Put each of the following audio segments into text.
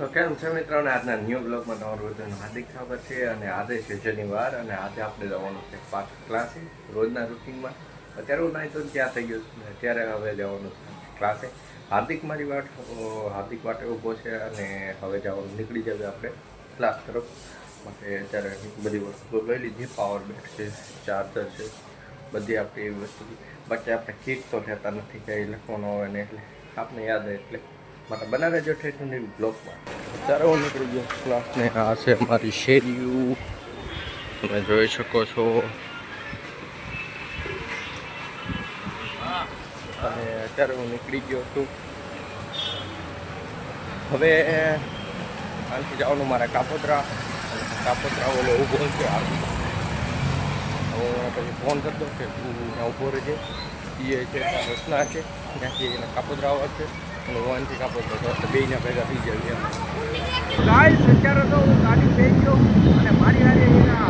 તો કેમ છે મિત્રોને આજના ન્યૂ બ્લોગમાં તમારું બધાનું હાર્દિક સ્વાગત છે. અને આજે છે શનિવાર અને આજે આપણે જવાનું છે પાછું ક્લાસે રોજના રૂટિનમાં. અત્યારે હું નાઈ તો ત્યાં થઈ ગયો છું, અત્યારે હવે જવાનું છે ક્લાસે. હાર્દિક માટે ઊભો છે અને હવે જવાનું નીકળી જશે આપણે ક્લાસ તરફ. માટે અત્યારે બધી વસ્તુ લઈ લીધી, પાવર બેંક છે, ચાર્જર છે, બધી આપણી એવી વસ્તુ. બાકી આપણે કીટ તો લેતા નથી, કંઈ લખવાનું હોય ને એટલે આપને યાદ આવે એટલે માટે બનાવે જો ઠેઠ બ્લોગમાં. અત્યારે હું નીકળી ગયો ક્લાસને. આ છે અમારી શેરીયું, તમે જોઈ શકો છો. અને અત્યારે હું નીકળી ગયો છું. હવે આનાથી જવાનું મારા કાપોદ્રા ઓલો ઊભો છે. હું પછી ફોન કરતો કે તું ત્યાં ઊભો રહેજે. એ છે રચના છે, ત્યાંથી એને કાપોદ્રા આવે છે અને વાનથી કાપોદ્રા તો એટલે બેને ભેગા થઈ જાય. ગાઈસ અત્યારે તો હું ગાડી લઈ ગયો અને મારી ગાડી એના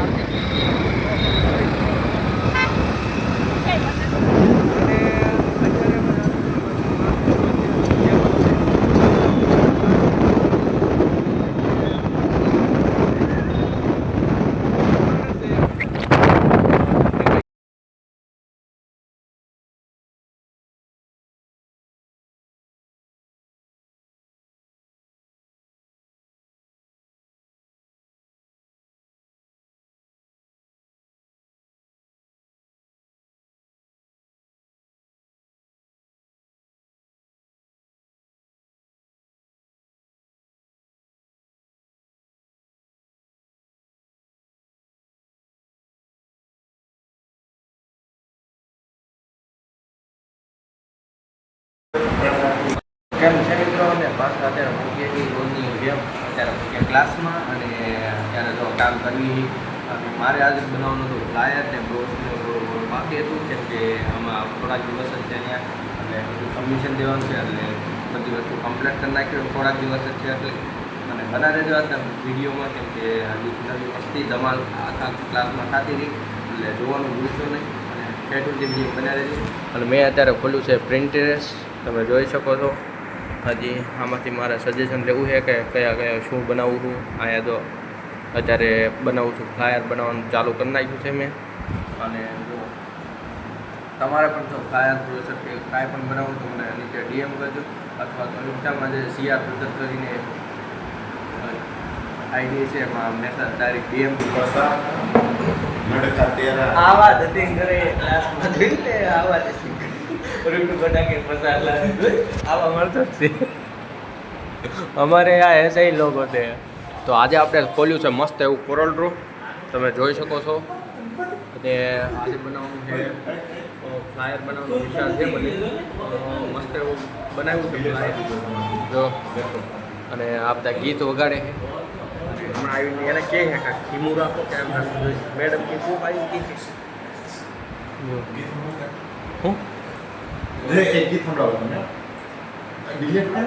કેમ છે મિત્રો. અને પાછા અત્યારે મૂકીએ રોજની જેમ અત્યારે મૂકીએ ક્લાસમાં. અને અત્યારે તો કામ કરવી અને મારે આજે બનાવવાનું હતું ફ્લાયર ને બ્રોશને બાકી હતું, કેમ કે આમાં થોડાક દિવસ જ છે ત્યાં એટલે બધું સબમિશન દેવાનું છે એટલે બધી વસ્તુ કમ્પ્લીટ કરી નાખ્યું. થોડાક દિવસ જ છે એટલે અને બનાવી દેવા હતા વિડીયોમાં, કેમ કે હજી નવી વસ્તી ધમાલ આખા ક્લાસમાં થતી રહી એટલે જોવાનું ભૂલશો નહીં. અને ઠેઠું જે વિડીયો બનાવી દેજો. અને મેં અત્યારે ખોલ્યું છે પ્રિન્ટરેસ્ટ, તમે જોઈ શકો છો. હજી આમાંથી મારે સજેશન લેવું છે કે કયા કયા શું બનાવું છું. અહીંયા તો અત્યારે બનાવું છું, ફ્લાયર બનાવવાનું ચાલુ કરી નાખ્યું છે મેં. અને જો તમારે પણ જો ફ્લાયર જોઈશે કે કાંઈ પણ બનાવવું તો મને નીચે ડીએમ કરજો, અથવા તો ઇન્સ્ટામાં જે સીઆર પ્રદર્શન કરીને આઈડી છે એમાં મેસેજ ડાયરેક્ટ ડીએમ આવા ધતિંગ કરે ક્લાસમાં જોઈને આવા આવા મળતો જ છે અમારે આ એસા લોકો છે. તો આજે આપણે ખોલ્યું છે મસ્ત એવું કોરલ ડ્રો, તમે જોઈ શકો છો. અને આજે બનાવવાનું છે ફ્લાયર બનાવવાનું વિચાર છે મને. મસ્ત એવું બનાવ્યું છે ફ્લાયર જો. અને આ બધા ગીત વગાડે છે. હમણાં આવીને એને કહે છે કે ધીમું રાખો કે મેડમ કે ખૂબ આવી ગીત હું ગીત સંભળાવો તમે ડિલીટ કરો.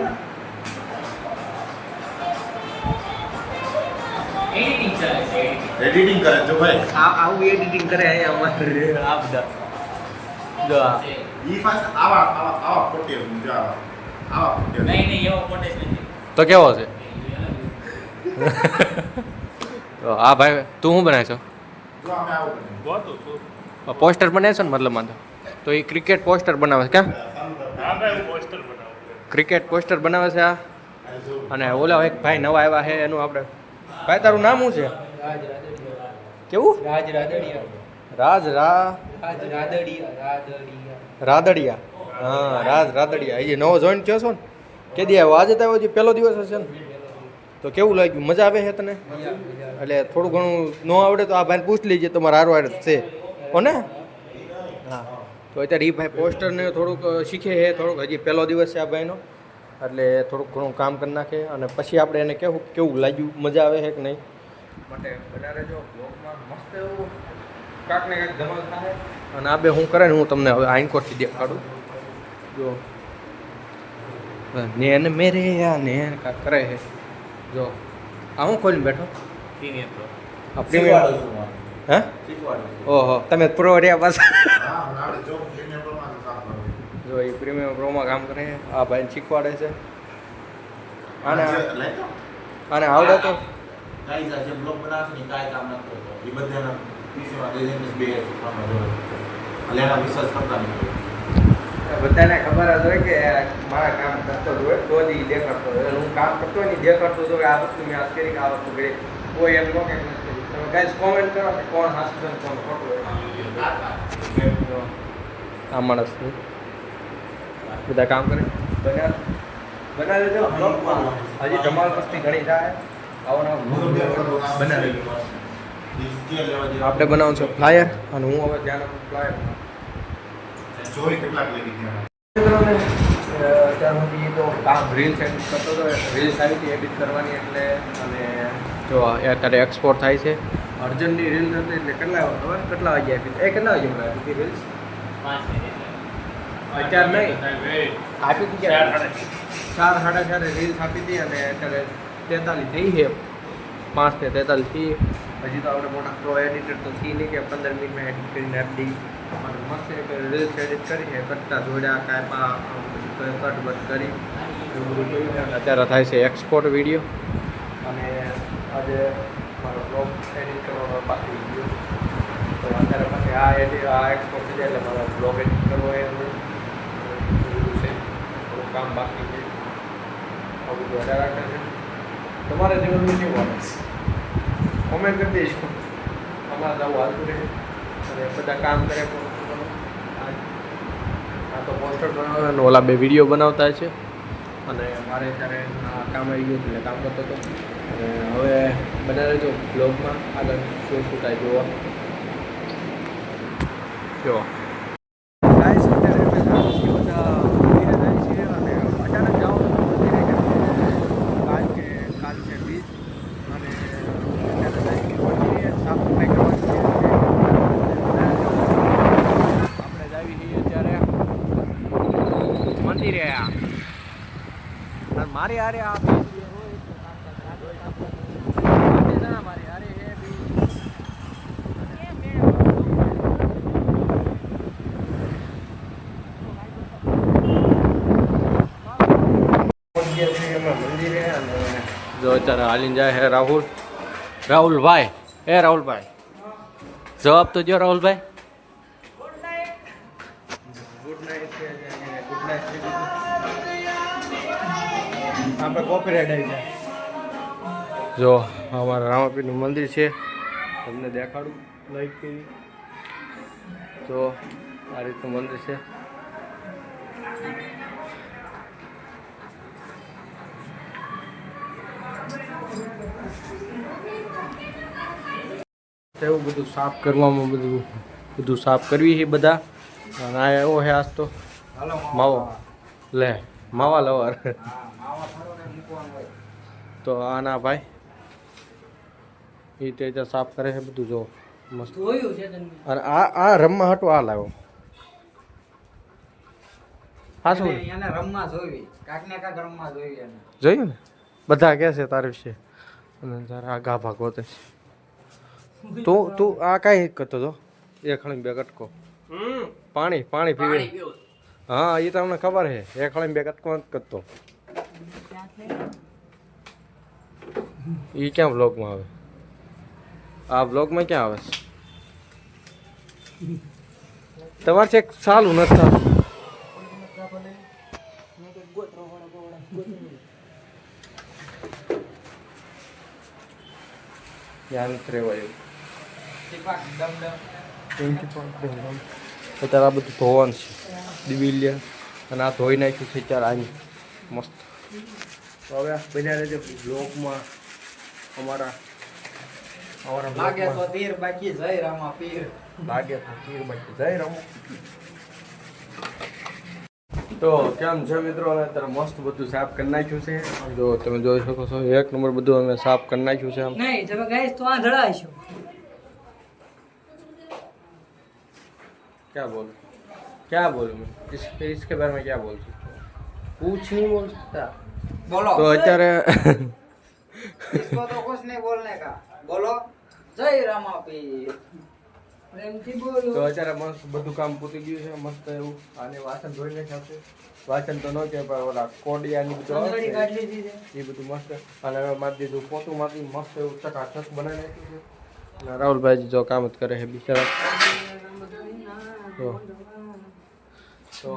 એડિટિંગ કરે જો ભાઈ, આવું એડિટિંગ કરે અહીંયા અમારે આ બધા જો ઈ પાસ આવા ફોટો જો આવા ફોટો નહીં એવો ફોટો નથી. તો કેવો છે? તો હા ભાઈ, તું શું બનાવે છો? જો અમે આવું ગોતો તો પોસ્ટર બનાવે છે ને મતલબમાં તો એ ક્રિકેટ પોસ્ટર બનાવે છે ક્યાં? હા ભાઈ હું પોસ્ટર બનાવું. ક્રિકેટ પોસ્ટર બનાવે છે આ. અને ઓલા એક ભાઈ નવા આવ્યા છે એનું આપણે ભાઈ તારું નામ શું છે? કેવું? રાજ રાદડિયા. રાદડિયા. હા રાજ રાદડિયા. એ નવો જોઈન થયો છો ને? કે દી આવ્યો? આજે તો આવ્યો, હજી પહેલો દિવસ હશે ને? તો કેવું લાગ્યું? મજા આવે છે તને? એટલે થોડું ઘણું ન આવડે તો આ ભાઈને પૂછ લીજે, તમારા હારો હારે છે કોને? હા તો અત્યારે એ ભાઈ પોસ્ટરને થોડુંક શીખે છે, થોડુંક હજી પહેલો દિવસ છે આ ભાઈનો, એટલે થોડુંક ઘણું કામ કરી નાખે અને પછી આપણે એને કેવું લાગ્યું, મજા આવે છે કે નહીં. માટે વધારે જો બ્લોગમાં મસ્ત એવું કાંક ને કાંઈક ધમાલ થાય. અને આ બે હું કરે ને હું તમને હવે આઈનકોટથી દેખાડું. જો નેન મેરે યા નેન કાંક કરે છે જો. આ હું ખોલીને બેઠો પ્રીમિયમ. હે ઓહો, તમે પ્રો રહ્યા પાછા. જો પ્રીમિયમ પ્રોમાં કામ કરો. જો એ પ્રીમિયમ પ્રોમાં કામ કરે છે. આ ભાઈને શીખવાડે છે. આને અને આવડે તો ગાઈસ આ જે બ્લોગ બનાવશે ને કાંઈ કામ નથી કરતો એ બધાના પીસીમાં દઈ દઈને બે શીખવામાં જરૂર છે એટલે એના વિશ્વાસ કરતા નહીં બધાને ખબર જ હોય કે મારા કામ કરતો જ હોય તો જ ઈ દેખાડતો હોય હું કામ કરતો હોય ને ઈ દેખાડતો હતો કે આ વસ્તુ મેં આજ કરી કે આ વસ્તુ કરી કોઈ એમ કહો કે નથી કરી. તમે ગાઈસ કોમેન્ટ કરો કે કોણ હાસું છે ને કોણ ખોટું હોય. આ માણસ બધા કામ કરે બનાવી દેજો બ્લોગમાં હજી ધમાલ મસ્તી ઘણી થાય આવો બનાવી આપણે બનાવવાનું છે ફ્લાયર અને હું હવે ધ્યાન આપું ફ્લાયર જોઈ કેટલાક લઈ ગયા અત્યાર સુધી તો કામ રીલ્સ એડિટ કરતો હતો રીલ્સ આવી હતી એડિટ કરવાની એટલે અને જો અત્યારે એક્સપોર્ટ થાય છે અર્જન્ટની રીલ્સ હતી એટલે કેટલા ખબર કેટલા વાગ્યા આપી કેટલા વાગ્યા બનાવી હતી રીલ્સ 5 મિનિટ અત્યાર નહીં આપી હતી ચાર ક્યારે 4:30 રીલ્સ આપી હતી અને અત્યારે 43 થઈ છે 5 ને 43 થઈ હજી તો આપણે મોટા પ્રો એડિટર તો થઈ નહીં કે 15 મિનિટમાં એડિટ કરીને આપી અને મસ્ત એક રીલ્સ એડિટ કરી છે કટતા જોડ્યા કાંઈ કટ બટ કરી એવું બધું જોયું અત્યારે થાય છે એક્સપોર્ટ વિડીયો અને આજે મારો બ્લોગ એડિટ કરવાનો બાકી ગયો તો અત્યારે પછી આ એક્સપોર્ટ થઈ જાય એટલે મારો બ્લોગ એડિટ કરવો એ બધું છે થોડું કામ બાકી છે આવું બધું વધારે રાખે છે તમારા જીવનનું કેવું આવે કોમેન્ટ કરી દઈશું અમારે આવું હાલતું રહે અને બધા કામ કરે આ તો પોસ્ટર બનાવે અને ઓલા બે વિડીયો બનાવતા છે અને મારે ત્યારે કામ આવી ગયું એટલે કામ કરતો હતો અને હવે બનાવે જો બ્લોગમાં આગળ શું શું થાય જોવા જો ગાઈસ અત્યારે અમે જાણીએ બધા મંદિરે જાય છે અને અચાનક જવાનું મંદિરે કારણ કે કાલ છે બીજ અને અત્યારે જાય છે મંદિરે સાફ સફાઈ કરવાની છે આપણે જાવી છીએ અત્યારે મંદિરે અને મારી હારે આ મારી હારે હે મંદિરે અને જો અત્યારે હાલીને જાય હે રાહુલભાઈ હે રાહુલભાઈ જવાબ તો જો રાહુલભાઈ ગુડ નાઇટ આપણે કોપીરાઇટ આવી જાય જો અમારા રામાપીરનું મંદિર છે તમને દેખાડું લાઈક કરી જો આ રીતનું મંદિર છે એવું બધું સાફ કરવામાં બધું સાફ કરવી છે બધા અને આ એવો છે આજ તો માવો લે માવા લવાર તો આના ભાઈ એ રીતે સાફ કરે છે બધું જો મસ્ત અને આ રમવા હાટું આ લાવ્યો હા શું જોયું ને બધા કહે છે તારે વિશે અને તારે આ ગા ભાગો તે તું આ કાંઈ કરતો હતો એક ખણી બે કટકો પાણી પીવે હા એ તમને ખબર છે એક ખણી બે કટકો નથી કરતો એ ક્યાં બ્લોગમાં આવે આ બ્લોગમાં ક્યાં આવે તમારે ચેક સાલું નથી થતું ધ્યાન રહેવાયું અત્યારે આ બધું ધોવાનું છે દિવિલિયા અને આ ધોઈ નાખ્યું છે ત્યારે આની મસ્ત તો હવે બન્યા રહેજો બ્લોગમાં અમારા લાગે તો તીર બાકી જય રામા પીર લાગે તો તીર બાકી જય રામા તો કેમ છે મિત્રો અને અત્યારે મસ્ત બધું સાફ કરી નાખ્યું છે જો તમે જોઈ શકો છો એક નંબર બધું અમે સાફ કરી નાખ્યું છે આમ નહીં તમે ગાઈસ તો આ ધડાઈશો क्या बोलूं मैं इसके बारे में क्या बोल सकता हूँ कुछ नहीं बोल सकता बोलो तो અત્યારે इसको तो कुछ नहीं बोलने का बोलो जय रामा पीर પ્રેમથી બોલો. તો અત્યારે મસ્ત બધું કામ પૂરી ગયું છે મસ્ત એવું. આને વાસણ ધોઈ નાખ્યા છે. વાસણ તો ન કે પણ ઓલા કોડિયાની બધું આવે અંગડી છે. કાઢી લીધી છે. એ બધું મસ્ત અને હવે મારી દીધું પોતું મારી મસ્ત એવું ચકાચક બનાવી નાખ્યું છે. અને રાહુલભાઈ જો કામ જ કરે છે બિચારા. તો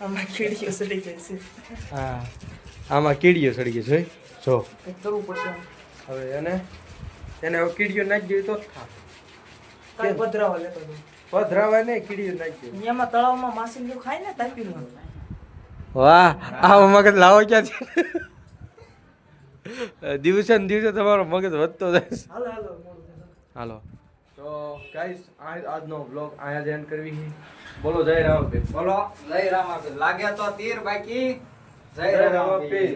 આમાં ખીડીઓ સડી જાય છે. હા આમાં કીડીઓ સડી ગઈ છે જો કંઈક કરવું પડશે. હવે એને હવે કીડીઓ નાખી દેવી તો જ ખા. કાંઈ પધરાવા લેતો હતો. પધરાવાય નહીં કીડીઓ નાખી દેવી. એમાં તળાવમાં માછલીઓ ખાય ને તાપીનું. વાહ આ મગજ લાવો ક્યાં છે દિવસે ને દિવસે તમારો મગજ વધતો જાય છે. હાલો હાલો મોડું થાય. હાલો તો ગાઈસ આજનો વ્લોગ અહીંયા જ એન્ડ કરવી છે. બોલો જય રામપીર. બોલો જય રામાપીર. લાગ્યા તો તીર બાકી જય જય રામાપીર. રામપીર.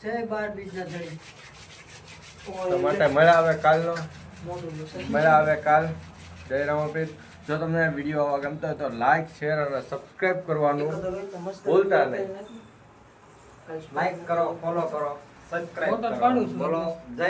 જય બાર બીજા જય. તો માટે મળ્યા આવે કાલનો મોઢું લૂછે. મળ્યા આવે કાલ. જય રામપીર. જો તમને વિડીયો આવા ગમતો હોય તો લાઈક શેર અને સબસ્ક્રાઇબ કરવાનું ભૂલતા નહીં. લાઈક કરો, ફોલો કરો, સબસ્ક્રાઇબ ફોટો કરો. પાડું છું. બોલો જય